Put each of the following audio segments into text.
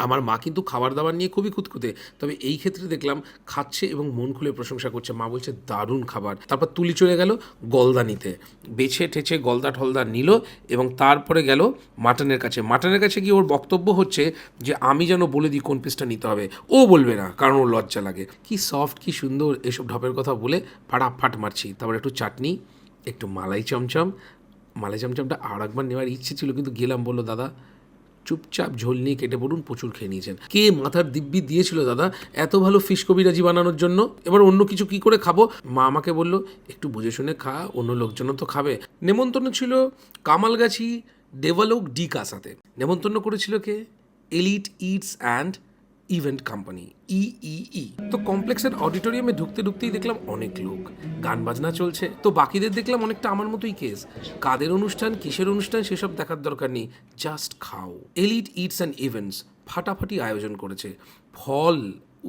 আমার মা কিন্তু খাবার দাবার নিয়ে খুবই খুঁতখুঁতে, তবে এই ক্ষেত্রে দেখলাম খাচ্ছে এবং মন খুলে প্রশংসা করছে। মা বলছে দারুণ খাবার। তারপর তুলি চলে গেল গলদা নিতে, বেছে ঠেছে গলদা টলদা নিল এবং তারপরে গেল মাটনের কাছে। মাটনের কাছে গিয়ে ওর বক্তব্য হচ্ছে যে আমি যেন বলে দিই কোন পিসটা নিতে হবে, ও বলবে না কারণ ওর লজ্জা লাগে। কি সফট, কি সুন্দর এসব ঢপের কথা বলে ফাটাফাট মারছি। তারপর একটু চাটনি, একটু মালাই চমচম। মালাই চমচমটা আর একবার নেওয়ার ইচ্ছে ছিল কিন্তু গেলাম, বললো দাদা চুপচাপ ঝোল নিয়ে কেটে পড়ুন, প্রচুর খেয়ে নিয়েছেন। কে মাথার দিব্যি দিয়েছিল দাদা এত ভালো ফিশ কবিরাজি বানানোর জন্য? এবার অন্য কিছু কি করে খাবো? মা আমাকে বলল একটু বুঝে শুনে খা, অন্য লোকজনও তো খাবে। নেমন্তন্ন ছিল কামালগাছি ডেভেলপ ডি কাসাতে। নেমন্তন্ন করেছিল কে? Elite eats and event company, ইই। তো কমপ্লেক্সের অডিটোরিয়ামে ঢুকতে ঢুকতেই দেখলাম অনেক লোক, গান বাজনা চলছে। তো বাকিদের দেখলাম অনেকটা আমার মতোই কেস। কাদের অনুষ্ঠান, কিসের অনুষ্ঠান সেসব দেখার দরকার নেই, জাস্ট খাও। এলিট ইটস অ্যান্ড ইভেন্টস ফাটাফাটি আয়োজন করেছে। ফল,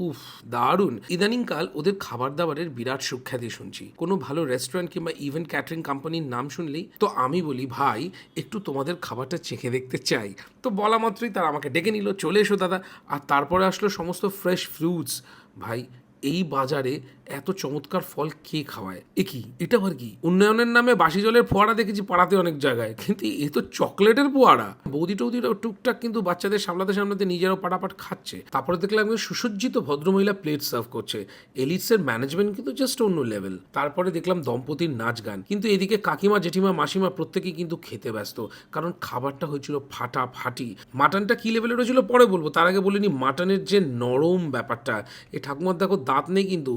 উফ দারুণ। ইদানিংকাল ওদের খাবার দাবারের বিরাট সুখ্যাতি শুনছি। কোনো ভালো রেস্টুরেন্ট কিংবা ইভেন্ট ক্যাটারিং কোম্পানির নাম শুনলেই তো আমি বলি ভাই একটু তোমাদের খাবারটা চেখে দেখতে চাই। তো বলা মাত্রই তারা আমাকে ডেকে নিল, চলে এসো দাদা। আর তারপরে আসলো সমস্ত ফ্রেশ ফ্রুটস। ভাই এই বাজারে এত চমৎকার ফল কে খাওয়ায়? এটা আবার কি? উন্নয়নের নামে বাসি জলের ফোয়ারা দেখেছি পাড়াতে অনেক জায়গায়, কিন্তু এ তো চকলেটের ফোয়ারা। বৌদি টৌদিরাও টুকটাক কিন্তু বাচ্চাদের সামলাতে সামলাতে নিজেরাও পাটাপাট খাচ্ছে। তারপরে দেখলাম একজন সুসজ্জিত ভদ্রমহিলা প্লেট সার্ভ করছে। এলিটসের ম্যানেজমেন্ট কিন্তু জাস্ট অন্য লেভেল। তারপরে দেখলাম দম্পতির নাচ গান, কিন্তু এদিকে কাকিমা জেঠিমা মাসিমা প্রত্যেকেই কিন্তু খেতে ব্যস্ত, কারণ খাবারটা হয়েছিল ফাটাফাটি। মাটনটা কি লেভেলের হয়েছিল পরে বলবো, তার আগে বলিনি মাটনের যে নরম ব্যাপারটা। এই ঠাকুমার দেখো দাঁত নেই কিন্তু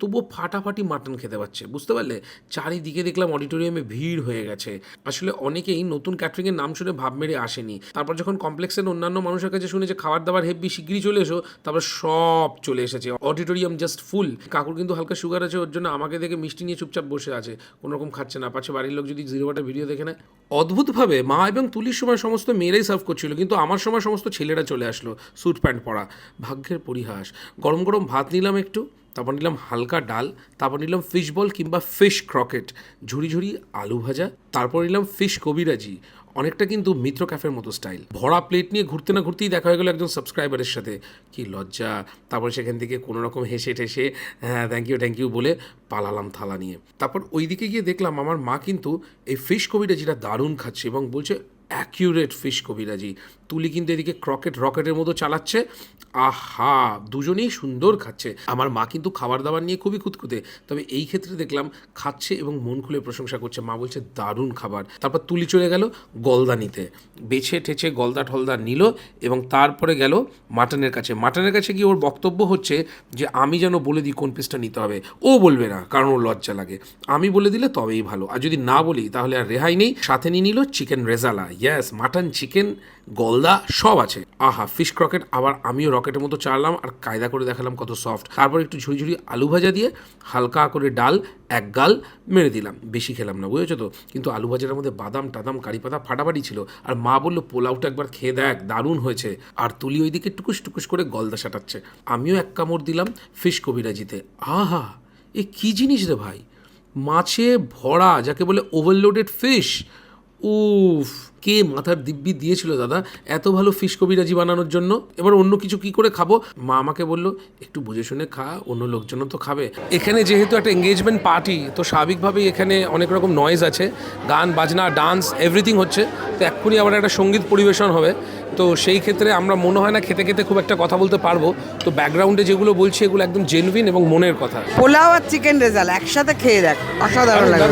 তবুও ফাটাফাটি মাটন খেতে পাচ্ছে, বুঝতে পারলে? চারিদিকে দেখলাম অডিটোরিয়ামে ভিড় হয়ে গেছে। আসলে অনেকেই নতুন ক্যাটারিংয়ের নাম শুনে ভাব মেরে আসেনি। তারপর যখন কমপ্লেক্সের অন্যান্য মানুষের কাছে শুনেছে খাবার দাবার হেভি, শিগগিরই চলে এসো, তারপর সব চলে এসেছে। অডিটোরিয়াম জাস্ট ফুল। কাকুর কিন্তু হালকা সুগার আছে, ওর জন্য আমাকে দেখে মিষ্টি নিয়ে চুপচাপ বসে আছে, কোনোরকম খাচ্ছে না। পাচ্ছে বাড়ির লোক যদি জিরো ওয়াটার ভিডিও দেখে নেয়। অদ্ভুতভাবে মা এবং তুলির সময় সমস্ত মেয়েরাই সার্ভ করছিল, কিন্তু আমার সময় সমস্ত ছেলেরা চলে আসলো স্যুট প্যান্ট পরা। ভাগ্যের পরিহাস। গরম গরম ভাত নিলাম একটু, তারপর নিলাম হালকা ডাল, তারপর নিলাম ফিশ বল কিংবা ফিশ ক্রকেট, ঝুড়ি ঝুড়ি আলু ভাজা, তারপর নিলাম ফিশ কবিরাজি। অনেকটা কিন্তু মিত্র ক্যাফের মতো স্টাইল। ভরা প্লেট নিয়ে ঘুরতে না ঘুরতেই দেখা হয়ে গেলো একজন সাবস্ক্রাইবারের সাথে। কি লজ্জা। তারপর সেখান থেকে কোনো রকম হেসে ঠেসে হ্যাঁ থ্যাংক ইউ বলে পালালাম থালা নিয়ে। তারপর ওই দিকে গিয়ে দেখলাম আমার মা কিন্তু এই ফিশ কবিরাজিটা দারুণ খাচ্ছে এবং বলছে অ্যাকিউরেট ফিশ কবিরাজি। তুলি কিন্তু এদিকে রকেটের মতো চালাচ্ছে। আহা, দুজনেই সুন্দর খাচ্ছে। আমার মা কিন্তু খাবার দাবার নিয়ে খুবই খুঁতখুঁতে, তবে এই ক্ষেত্রে দেখলাম খাচ্ছে এবং মন খুলে প্রশংসা করছে। মা বলছে দারুণ খাবার। তারপর তুলি চলে গেল গলদা নিতে, বেছে ঠেছে গলদা টলদা নিল এবং তারপরে গেল মাটনের কাছে। মাটনের কাছে গিয়ে ওর বক্তব্য হচ্ছে যে আমি যেন বলে দিই কোন পিসটা নিতে হবে, ও বলবে না কারণ ওর লজ্জা লাগে। আমি বলে দিলে তবেই ভালো, আর যদি না বলি তাহলে আর রেহাই নেই। সাথে নিয়ে নিল চিকেন রেজালা, ইয়াস মাটন, চিকেন, গলদা সব আছে। আহা, ফিশ ক্রকেট আবার আমিও রকেটের মতো চাড়লাম আর কায়দা করে দেখালাম কত সফট। তারপর একটু ঝুড়ি ঝুড়ি আলু ভাজা দিয়ে হালকা করে ডাল এক গাল মেরে দিলাম। বেশি খেলাম না, বুঝেছো তো? কিন্তু আলু ভাজার মধ্যে বাদাম টাদাম কারি পাতা ফাটাফাটি ছিল। আর মা বললো পোলাওটা একবার খেয়ে দেখ, দারুণ হয়েছে। আর তুলি ওইদিকে টুকুস টুকুস করে গলদা সাটাচ্ছে। আমিও এক কামড় দিলাম ফিশ কবিরাজিতে। আহা, এ কী জিনিস রে ভাই! মাছে ভরা, যাকে বলে ওভারলোডেড ফিশ। উফ, কে মাথার দিব্যি দিয়েছিল দাদা এত ভালো ফিশ কবিরাজি বানানোর জন্য? এবার অন্য কিছু কি করে খাবো? মা আমাকে বলল একটু বুঝে শুনে খা, অন্য লোকজনও তো খাবে। এখানে যেহেতু একটা এঙ্গেজমেন্ট পার্টি, তো স্বাভাবিকভাবেই এখানে অনেক রকম নয়েজ আছে, গান বাজনা ডান্স এভরিথিং হচ্ছে। তো এক্ষুনি আবার একটা সঙ্গীত পরিবেশন হবে। তো সেই ক্ষেত্রে আমরা মনে হয় না খেতে খেতে খুব একটা কথা বলতে পারবো। তো ব্যাকগ্রাউন্ডে যেগুলো বলছি এগুলো একদম জেনুইন এবং মনের কথা। পোলাও আর চিকেন রেজাল্ট একসাথে খেয়ে দেখ, অসাধারণ লাগে।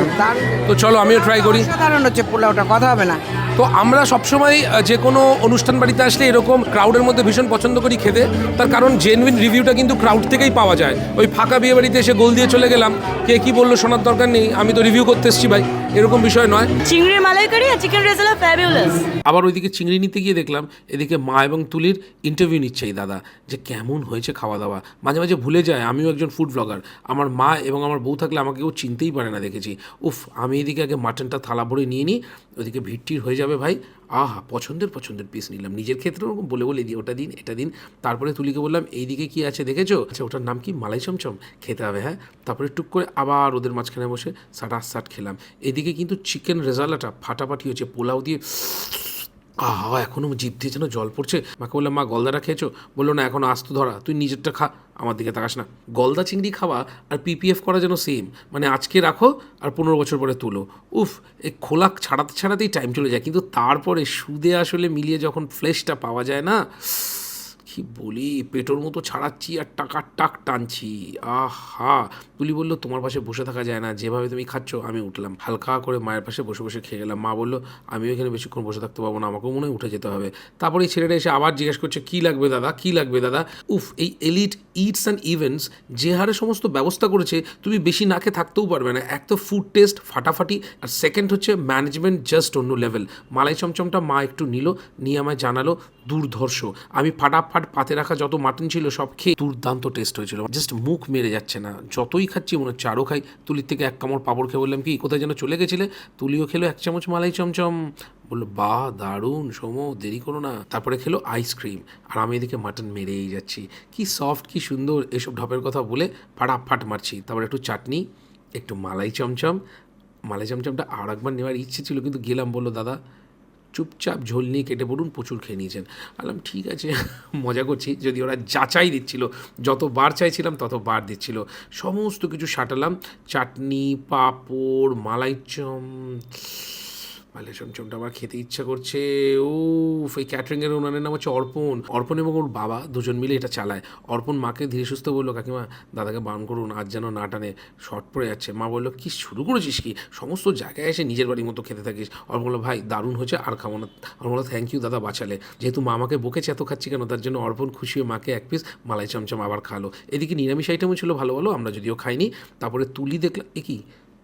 তো চলো আমিও ট্রাই করি। অসাধারণ হচ্ছে পোলাওটা, কথা হবে না। তো আমরা সবসময় যে কোনো অনুষ্ঠান বাড়িতে আসলে এরকম ক্রাউডের মধ্যে ভীষণ পছন্দ করি খেতে, তার কারণ জেনুইন রিভিউটা কিন্তু ক্রাউড থেকেই পাওয়া যায়। ওই ফাঁকা বিয়ে বাড়িতে এসে গোল দিয়ে চলে গেলাম, কে কি বললো শোনার দরকার নেই, আমি তো রিভিউ করতে এসেছি ভাই, এরকম বিষয় নয়। চিংড়ির মালাইকারি আর চিকেন রেজালা ফ্যাবুলাস। আবার ওইদিকে চিংড়ি নিতে গিয়ে দেখলাম এদিকে মা এবং তুলির ইন্টারভিউ নিচ্ছে এই দাদা, যে কেমন হয়েছে খাওয়া দাওয়া। মাঝে মাঝে ভুলে যায় আমিও একজন ফুড ব্লগার। আমার মা এবং আমার বউ থাকলে আমাকে কেউ চিনতেই পারে না, দেখেছি। উফ, আমি এদিকে আগে মাটনটা থালা ভরে নিয়ে নিই, ওইদিকে ভিড়টির হয়ে যাবে ভাই। আহা, পছন্দের পিস নিলাম নিজের ক্ষেত্রে, ওরকম বলে দিই ওটা দিন এটা দিন। তারপরে তুলিকে বললাম এইদিকে কি আছে দেখেছো? আচ্ছা ওটার নাম কি? মালাই চমচম, খেতে হবে হ্যাঁ। তারপরে টুক করে আবার ওদের মাঝখানে বসে সাট খেলাম। এদিকে কিন্তু চিকেন রেজালাটা ফাটাফাটি হচ্ছে, পোলাও দিয়ে আহা এখনও জিভ দিয়ে যেন জল পড়ছে। মাকে বললাম মা গলদাটা খেয়েছো? বললো না এখনো আস্ত ধরা, তুই নিজেরটা খা, আমার দিকে তাকাস না। গলদা চিংড়ি খাওয়া আর পিপিএফ করা যেন সেম, মানে আজকে রাখো আর 15 বছর পরে তুলো। উফ, এই খোলা ছাড়াতে ছাড়াতেই টাইম চলে যায়, কিন্তু তারপরে সুদে আসলে মিলিয়ে যখন ফ্লেশটা পাওয়া যায় না, কি বলি, পেটোর মতো ছাড়াচ্ছি আর টাকার টাক টানছি। আহা। তুলি বললো তোমার পাশে বসে থাকা যায় না, যেভাবে তুমি খাচ্ছ। আমি উঠলাম, হালকা করে মায়ের পাশে বসে বসে খেয়ে গেলাম। মা বললো আমিও এখানে বেশিক্ষণ বসে থাকতে পারবো না, আমাকেও মনে হয় উঠে যেতে হবে। তারপরে এই ছেলেটা এসে আবার জিজ্ঞেস করছে কী লাগবে দাদা, কী লাগবে দাদা। উফ, এই এলিট ইটস অ্যান্ড ইভেন্টস যে হারে সমস্ত ব্যবস্থা করেছে, তুমি বেশি না খেয়ে থাকতেও পারবে না। এক তো ফুড টেস্ট ফাটাফাটি, আর সেকেন্ড হচ্ছে ম্যানেজমেন্ট জাস্ট অন্য লেভেল। মালাই চমচমটা মা একটু নিল, নিয়ে আমায় জানালো দুর্ধর্ষ। আমি ফাটাফাট পাতে রাখা যত মাটন ছিল সব খেয়ে দুর্দান্ত টেস্ট হয়েছিল, জাস্ট মুখ মেরে যাচ্ছে না। যতই খাচ্ছি মনে হচ্ছে আরও খাই। তুলির থেকে এক কামড় পাঁপড় খেয়ে বললাম কি কোথায় যেন চলে গেছিলে? তুলিও খেলো 1 চামচ মালাই চমচম, বললো বাহ দারুণ সোমো, দেরি করো না। তারপরে খেলো আইসক্রিম, আর আমি এদিকে মাটন মেরেই যাচ্ছি। কি সফট, কি সুন্দর, এসব ঢপের কথা বলে ফাটাফাট মারছি। তারপরে একটু চাটনি, একটু মালাই চমচম। মালাই চমচমটা আর একবার নেওয়ার ইচ্ছে ছিল, কিন্তু গেলাম, বললো দাদা চুপচাপ ঝোল নিয়ে কেটে পড়ুন, প্রচুর খেয়ে নিয়েছেন। বললাম ঠিক আছে, মজা করছি। যদি ওরা যাচাই দিচ্ছিল, যতবার চাইছিলাম ততবার দিচ্ছিল। সমস্ত কিছু সাঁটালাম, চাটনি, পাঁপড়, মালাইচম। মালাই চমচমটা আমার খেতে ইচ্ছা করছে। ও, এই ক্যাটারিংয়ের ওনারের নাম হচ্ছে অর্পণ। অর্পণ এবং ওর বাবা দুজন মিলে এটা চালায়। অর্পণ মাকে ধীরে সুস্থ বললো কাকিমা দাদাকে বারণ করুন, আজ যেন না টানে, শর্ট পড়ে যাচ্ছে। মা বললো কি শুরু করেছিস কি, সমস্ত জায়গায় এসে নিজের বাড়ির মতো খেতে থাকিস। অর্পণ বললো ভাই দারুণ হচ্ছে, আর খাবো না। অর্পণ বললো থ্যাংক ইউ দাদা বাঁচালে। যেহেতু মা আমাকে বকেছে এত খাচ্ছি কেন, তার জন্য অর্পণ খুশি হয়ে মাকে 1 পিস মালাই চমচম আবার খালো। এদিকে নিরামিষ আইটেমও ছিল ভালো ভালো, আমরা যদিও খাইনি। তারপরে তুলি দেখলাম, এ কি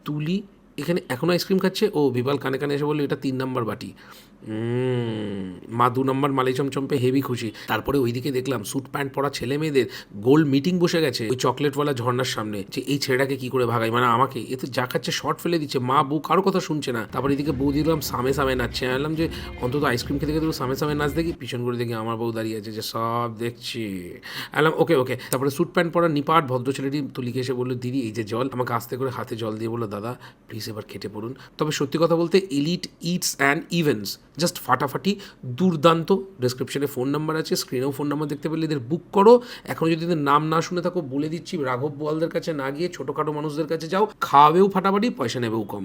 তুলি এখানে এখনও আইসক্রিম খাচ্ছে। ও বিপাল কানে কানে এসে বললো এটা 3 নম্বর বাটি। মা 2 নম্বর মালাই চমচম্পে হেভি খুশি। তারপরে ওইদিকে দেখলাম স্যুট প্যান্ট পরা ছেলে মেয়েদের গোল মিটিং বসে গেছে ওই চকলেটওয়ালা ঝর্ণার সামনে, যে এই ছেলেটাকে কি করে ভাগাই, মানে আমাকে। এ তো যা খাচ্ছে শর্ট ফেলে দিচ্ছে, মা বউ কারো কথা শুনছে না। তারপরে এদিকে বউ দিলাম সামে সামে নাচছে। আনলাম যে অন্তত আইসক্রিম খেতে খেতে সামে সামে নাচ দেখি, পিছন করে দেখি আমার বউ দাঁড়িয়ে আছে, যে সব দেখছি। আনলাম ওকে ওকে। তারপরে স্যুট প্যান্ট পরা নিপাট ভদ্র ছেলেটি তুলিকে এসে বললো দিদি এই যে জল, আমাকে আস্তে করে হাতে জল দিয়ে বললো দাদা প্লিজ এবার কেটে পড়ুন। তবে সত্যি কথা বলতে elite eats and events just ফাটাফাটি, দুর্দান্ত। ডেসক্রিপশনে ফোন নাম্বার আছে, স্ক্রিনেও ফোন নাম্বার দেখতে পেলে এদের বুক করো। এখন যদি এদের নাম না শুনে থাকো বলে দিচ্ছি, রাঘব বোয়ালদের কাছে না গিয়ে ছোটোখাটো মানুষদের কাছে যাও, খাওয়াবেও ফাটাফাটি, পয়সা নেবেও কম।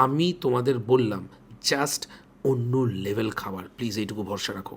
আমি তোমাদের বললাম জাস্ট অন্য লেভেল খাবার, প্লিজ এইটুকু ভরসা রাখো।